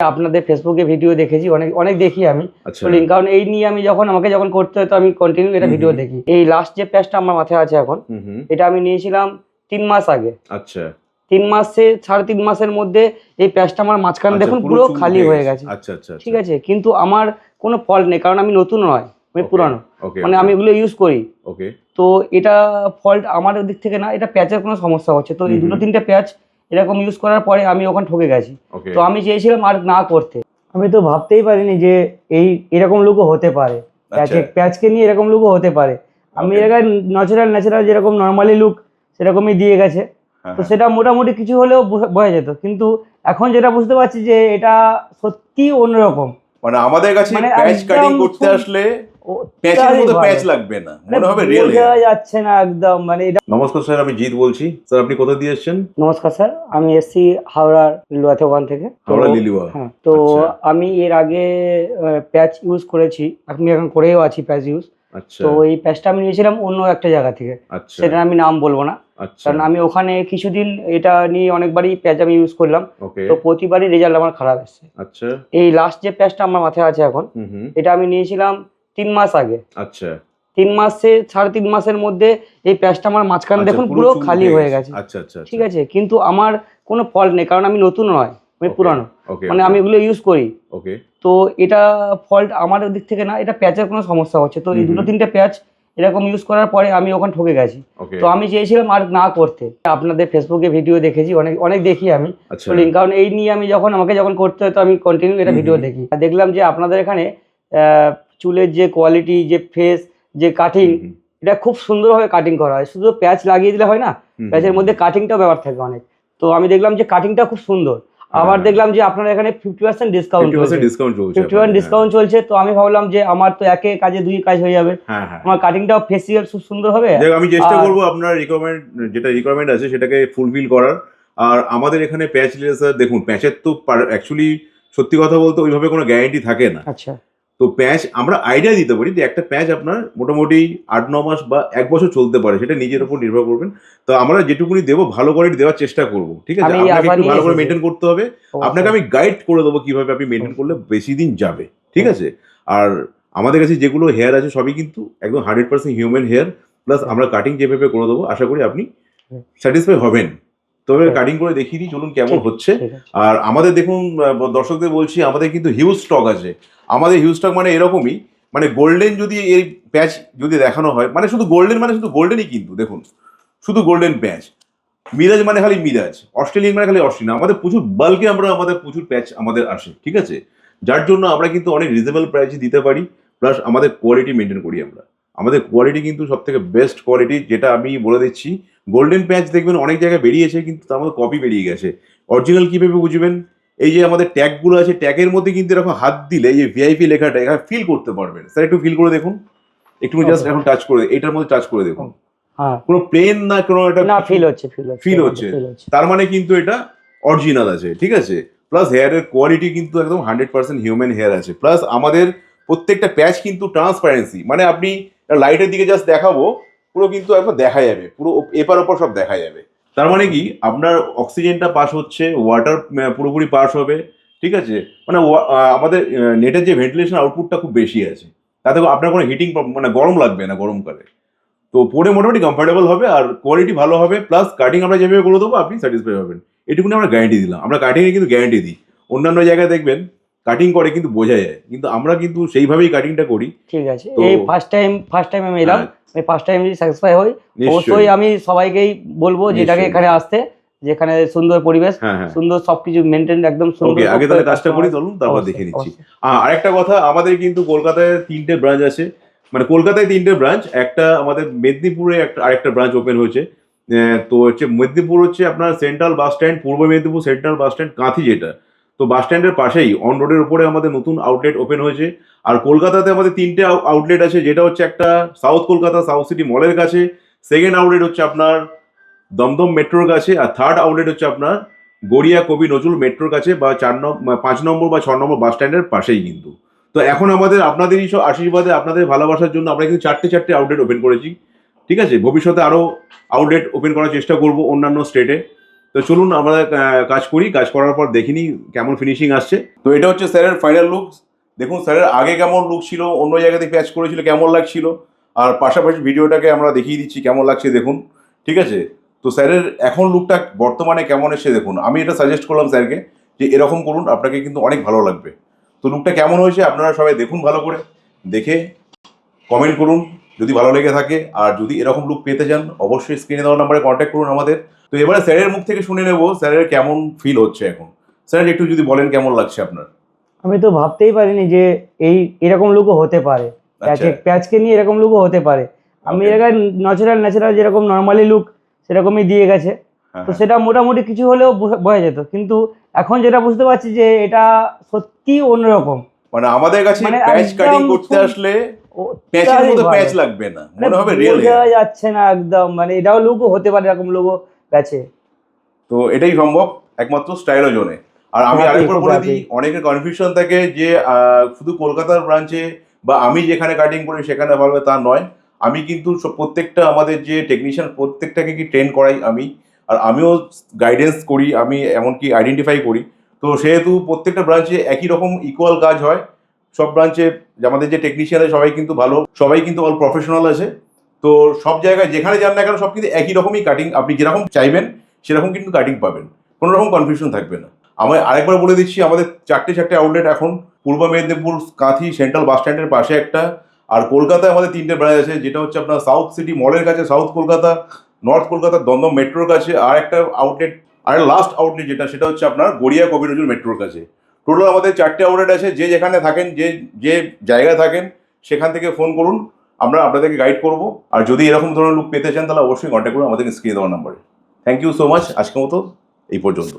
আপনাদের ফেসবুকে ভিডিও দেখেছি, অনেক অনেক দেখি আমি। আচ্ছা। তো লিঙ্ক, কারণ এই নিয়ে আমি আমাকে যখন করতে হয় তো আমি কন্টিনিউ এটা ভিডিও দেখি। এই লাস্ট যে প্যাচটা আমার মাথায় আছে এখন, এটা আমি নিয়েছিলাম 3 মাস আগে। আচ্ছা 3 মাসে 3.5 মাসের মধ্যে এই প্যাচটা আমার মাঝখানে দেখুন পুরো খালি হয়ে গেছে। আচ্ছা আচ্ছা ঠিক আছে, কিন্তু আমার কোনো ফল্ট নেই, কারণ আমি নতুন নয়, আমি পুরানো, মানে আমি এগুলো ইউজ করি। ওকে। তো এটা ফল্ট আমার দিক থেকে না, এটা প্যাচের কোনো সমস্যা হচ্ছে। তো এই দুটো তিনটে প্যাচ এরকম ইউজ করার পরে আমি ওখানে ঠকে গেছি। তো আমি চেয়েছিলাম আর না করতে। আমি তো ভাবতেই পারিনি যে এরকম লুকও হতে পারে, প্যাচকে নিয়ে এরকম লুকও হতে পারে। আমি এর আগে ন্যাচারাল যেরকম নর্মালি লুক সেরকমই দিয়ে গেছে। তো সেটা মোটামুটি কিছু হলেও বোঝা যেত, কিন্তু এখন যেটা বুঝতে পারছি যে এটা সত্যি অন্যরকম। মানে আমাদের কাছে প্যাচ কাটিং করতে আসলে প্যাচের মতো প্যাচ লাগবে না, মনে হবে রিয়েল বোঝা যাচ্ছে না একদম। মানে এটা। নমস্কার স্যার, আমি জিৎ বলছি। স্যার আপনি কোথা দিয়ে এসেছেন? নমস্কার স্যার, আমি এসছি হাওড়ার লিলুয়াতে ওখান থেকে। হাওড়া লিলুয়া। হ্যাঁ, তো আমি এর আগে প্যাচ ইউজ করেছি, আমি এখন করেও আছি প্যাচ ইউজ। আচ্ছা। তো এই প্যাচটা আমি নিয়েছিলাম অন্য একটা জায়গা থেকে, সেটা আমি নাম বলবো না, কারণ আমি ওখানে কিছুদিন এটা নিয়ে অনেকবারই প্যাচ আমি ইউজ করলাম। তো প্রতিবারই রেজাল্ট আমার খারাপ এসেছে। আচ্ছা। এই লাস্ট যে প্যাচটা আমার মাথায় আছে এখন, এটা আমি নিয়েছিলাম 3 মাস আগে। আচ্ছা। 3 মাসে 3.5 মাসের মধ্যে এই প্যাচটা আমার মাঝখানে দেখুন পুরো খালি হয়ে গেছে। আচ্ছা আচ্ছা। ঠিক আছে, কিন্তু আমার কোনো ফল্ট নেই, কারণ আমি নতুন নয়, আমি পুরানো, মানে আমি এগুলো ইউজ করি। তো এটা ফল্ট আমার দিক থেকে না, এটা প্যাচের কোনো সমস্যা হচ্ছে। তো এই দুটো তিনটে প্যাচ এরকম ইউজ করার পরে আমি ওখানে ঠকে গেছি। তো আমি চেয়েছিলাম আর না করতে। আপনাদের ফেসবুকে ভিডিও দেখেছি, অনেক অনেক দেখি আমি। তো লিঙ্ক, কারণ এই নিয়ে আমি আমাকে যখন করতে হয় তো আমি কন্টিনিউ এটা ভিডিও দেখি। দেখলাম যে আপনাদের এখানে চুলের যে কোয়ালিটি, যে ফেস, যে কাটিং, এটা খুব সুন্দরভাবে কাটিং করা হয়। শুধু প্যাচ লাগিয়ে দিলে হয় না, প্যাচের মধ্যে কাটিংটাও ব্যাপার থাকে অনেক। তো আমি দেখলাম যে কাটিংটা খুব সুন্দর। আবার দেখলাম যে আপনার এখানে 50% ডিসকাউন্ট চলছে। 50% ডিসকাউন্ট চলছে। তো আমি ভাবলাম যে আমার তো একে কাজে দুই কাজ হয়ে যাবে, আমার কাটিংটাও ফেসিয়াল খুব সুন্দর হবে। আমি চেষ্টা করবো আপনার রিকোয়ারমেন্ট আছে সেটাকে ফুলফিল করার। আর আমাদের এখানে প্যাচ লেসার, দেখুন প্যাচের তো অ্যাকচুয়ালি সত্যি কথা বলতে ওইভাবে কোনো গ্যারান্টি থাকে না। আচ্ছা। তো প্যাচ আমরা আইডিয়া দিতে পারি যে একটা প্যাচ আপনার মোটামুটি 8-9 মাস বা 1 বছর চলতে পারে, সেটা নিজের উপর নির্ভর করবেন। তো আমরা যেটুকুনি দেবো ভালো কোয়ালিটি দেওয়ার চেষ্টা করবো। ঠিক আছে, আপনাকে একটু ভালো করে মেনটেন করতে হবে। আপনাকে আমি গাইড করে দেবো কিভাবে আপনি মেনটেন করলে বেশি দিন যাবে। ঠিক আছে, আর আমাদের কাছে যেগুলো হেয়ার আছে সবই কিন্তু একদম 100% হিউম্যান হেয়ার, প্লাস আমরা কাটিং যেভাবে করে দেবো আশা করি আপনি স্যাটিসফাই হবেন। তবে কাটিং করে দেখিয়ে দিই চলুন কেমন হচ্ছে। আর আমাদের দেখুন দর্শকদের বলছি, আমাদের কিন্তু হিউজ স্টক আছে। আমাদের হিউজ স্টক মানে এরকমই, মানে গোল্ডেন যদি এই প্যাচ যদি দেখানো হয়, মানে শুধু গোল্ডেন, মানে শুধু গোল্ডেনই কিন্তু দেখুন, শুধু গোল্ডেন প্যাচ। মিরাজ মানে খালি মিরাজ, অস্ট্রেলিয়ান মানে খালি অস্ট্রেলিয়ান। আমাদের প্রচুর বাল্কে আমাদের প্রচুর প্যাচ আমাদের আসে। ঠিক আছে, যার জন্য আমরা কিন্তু অনেক রিজনেবল প্রাইসে দিতে পারি, প্লাস আমাদের কোয়ালিটি মেনটেন করি আমরা। আমাদের কোয়ালিটি কিন্তু সব থেকে বেস্ট কোয়ালিটি, যেটা আমি বলে দিচ্ছি। গোল্ডেন প্যাচ দেখবেন অনেক জায়গায় বেরিয়েছে, কিন্তু তার মধ্যে কপি বেরিয়ে গেছে। অরিজিনাল কীভাবে বুঝবেন? এই যে আমাদের ট্যাগগুলো আছে, ট্যাগের মধ্যে কিন্তু এরকম হাত দিলে এই যে ভিআইপি লেখাটা এখানে ফিল করতে পারবেন। স্যার একটু ফিল করে দেখুন, একটু জাস্ট এখন টাচ করে, এটার মধ্যে টাচ করে দেখুন, কোনো প্লেন না কোনো, এটা ফিল হচ্ছে। তার মানে কিন্তু এটা অরিজিনাল আছে। ঠিক আছে, প্লাস হেয়ারের কোয়ালিটি কিন্তু একদম 100% হিউম্যান হেয়ার আছে। প্লাস আমাদের প্রত্যেকটা প্যাচ কিন্তু ট্রান্সপারেন্সি, মানে আপনি লাইটের দিকে জাস্ট দেখাবো, পুরো কিন্তু একবার দেখা যাবে, পুরো এপার ওপর সব দেখা যাবে। তার মানে কি আপনার অক্সিজেনটা পাস হচ্ছে, ওয়াটার পুরোপুরি পাস হবে। ঠিক আছে, মানে আমাদের নেটের যে ভেন্টিলেশন আউটপুটটা খুব বেশি আছে, তাতে আপনার কোনো হিটিং মানে গরম লাগবে না গরমকালে। তো পরে মোটামুটি কমফোর্টেবল হবে, আর কোয়ালিটি ভালো হবে, প্লাস কাটিং আমরা যেভাবে করে দেবো আপনি স্যাটিসফাই হবেন। এটুকুনি আমরা গ্যারান্টি দিলাম। আমরা কাটিংয়ে কিন্তু গ্যারান্টি দিই। অন্যান্য জায়গায় দেখবেন কাটিং করে কিন্তু বোঝা যায়, কিন্তু আমরা কিন্তু সেইভাবেই কাটিংটা করি। ঠিক আছে, এই ফার্স্ট টাইম আমি এলাম, আমি ফার্স্ট টাইম যদি স্যাটিসফাই হই অবশ্যই আমি সবাইকেই বলবো যেটাকে এখানে আসতে, যেখানে সুন্দর পরিবেশ, সুন্দর সবকিছু মেনটেন একদম সুন্দর। আগে তাহলে কাজটা করি, চলুন তারপর দেখে নিচ্ছি। আরেকটা কথা, আমাদের কিন্তু কলকাতায় 3টে ব্রাঞ্চ আছে, মানে কলকাতায় 3টে ব্রাঞ্চ, একটা আমাদের মেদিনীপুরে আরেকটা ব্রাঞ্চ ওপেন হয়েছে। তো হচ্ছে মেদিনীপুর হচ্ছে আপনার সেন্ট্রাল বাস স্ট্যান্ড, পূর্ব Medinipur central bus stand Kanthi, যেটা তো বাস স্ট্যান্ডের পাশেই অন রোডের উপরে আমাদের নতুন আউটলেট ওপেন হয়েছে। আর কলকাতাতে আমাদের 3টে আউটলেট আছে, যেটা হচ্ছে একটা সাউথ কলকাতা সাউথ সিটি মলের কাছে, সেকেন্ড আউটলেট হচ্ছে আপনার দমদম মেট্রোর কাছে, আর থার্ড আউটলেট হচ্ছে আপনার গড়িয়া কবি নজরুল মেট্রোর কাছে, বা 5 নম্বর বা 6 নম্বর বাস স্ট্যান্ডের পাশেই কিন্তু। তো এখন আমাদের আপনাদেরই সব আশীর্বাদে, আপনাদের ভালোবাসার জন্য আমরা কিন্তু 4টে আউটলেট ওপেন করেছি। ঠিক আছে, ভবিষ্যতে আরও আউটলেট ওপেন করার চেষ্টা করব অন্যান্য স্টেটে। তো চলুন আমরা কাজ করি, কাজ করার পর দেখিনি কেমন ফিনিশিং আসছে। তো এটা হচ্ছে স্যারের ফাইনাল লুক। দেখুন স্যারের আগে কেমন লুক ছিল, অন্য জায়গাতে প্যাচ করেছিল কেমন লাগছিল, আর পাশাপাশি ভিডিওটাকে আমরা দেখিয়ে দিচ্ছি কেমন লাগছে দেখুন, ঠিক আছে। তো স্যারের এখন লুকটা বর্তমানে কেমন এসে দেখুন। আমি এটা সাজেস্ট করলাম স্যারকে যে এরকম করুন, আপনাকে কিন্তু অনেক ভালো লাগবে। তো লুকটা কেমন হয়েছে আপনারা সবাই দেখুন, ভালো করে দেখে কমেন্ট করুন যদি ভালো লেগে থাকে। আর যদি এরকম লুক পেতে চান অবশ্যই স্ক্রিনে দেওয়া নাম্বারে কন্ট্যাক্ট করুন আমাদের। তো এবারে স্যারের মুখ থেকে শুনে নেবো স্যারের কেমন ফিল হচ্ছে এখন। স্যার একটু যদি বলেন কেমন লাগছে আপনার। আমি তো ভাবতেই পারিনি যে এরকম লুকও হতে পারে, প্যাচকে নিয়ে এরকম লুকও হতে পারে। আমি এর আগে ন্যাচারাল যেরকম নর্মালি লুক সেরকমই দিয়ে গেছে, তো সেটা মোটামুটি কিছু হলেও বোঝা যেত। কিন্তু এখন যেটা বুঝতে পারছি যে এটা সত্যি অন্যরকম। মানে আমাদের কাছে প্যাচ কাটিং করতে আসলে প্যাচের মতো প্যাচ লাগবে না, মনে হবে রিয়েল। বোঝা যাচ্ছে না একদম, মানে এটাও লুকও হতে পারে এরকম লুকও প্যাচে। তো এটাই সম্ভব একমাত্র স্টাইলো জোনে। আর আমি আরেকবার বলে দিই, অনেকের কনফিউশন থাকে যে শুধু কলকাতার ব্রাঞ্চে বা আমি যেখানে কাটিং করি সেখানে ভালো তা নয়। আমি কিন্তু প্রত্যেকটা আমাদের যে টেকনিশিয়ান প্রত্যেকটাকে কি ট্রেন করাই আমি, আর আমিও গাইডেন্স করি, আমি এমনকি আইডেন্টিফাই করি। তো সেহেতু প্রত্যেকটা ব্রাঞ্চে একই রকম ইকুয়াল কাজ হয়। সব ব্রাঞ্চে আমাদের যে টেকনিশিয়ান আছে সবাই কিন্তু ভালো, সবাই কিন্তু অল প্রফেশনাল আছে। তো সব জায়গায় যেখানে যান না কেন সব কিন্তু একই রকমই কাটিং, আপনি যেরকম চাইবেন সেরকম কিন্তু কাটিং পাবেন, কোনো রকম কনফিউশন থাকবে না। আমি আরেকবার বলে দিচ্ছি, আমাদের চারটে আউটলেট এখন। পূর্ব মেদিনীপুর কাঁথি সেন্ট্রাল বাস স্ট্যান্ডের পাশে একটা, আর কলকাতায় আমাদের 3টে ব্রাঞ্চ আছে, যেটা হচ্ছে আপনার সাউথ সিটি মলের কাছে সাউথ কলকাতা, নর্থ কলকাতার দমদম মেট্রোর কাছে, আর একটা আউটলেট, আর লাস্ট আউটলেট যেটা সেটা হচ্ছে আপনার গড়িয়া কবি নজরুল মেট্রোর কাছে। টোটাল আমাদের 4টে আউটলেট আছে। যে যেখানে থাকেন, যে জায়গায় থাকেন সেখান থেকে ফোন করুন, আমরা আপনাদেরকে গাইড করবো। আর যদি এরকম ধরনের লুক পেতে চান তাহলে অবশ্যই কন্ট্যাক্ট করুন আমাদের স্ক্রিনে দেওয়া নাম্বারে। থ্যাংক ইউ সো মাচ, আজকের মতো এই পর্যন্ত।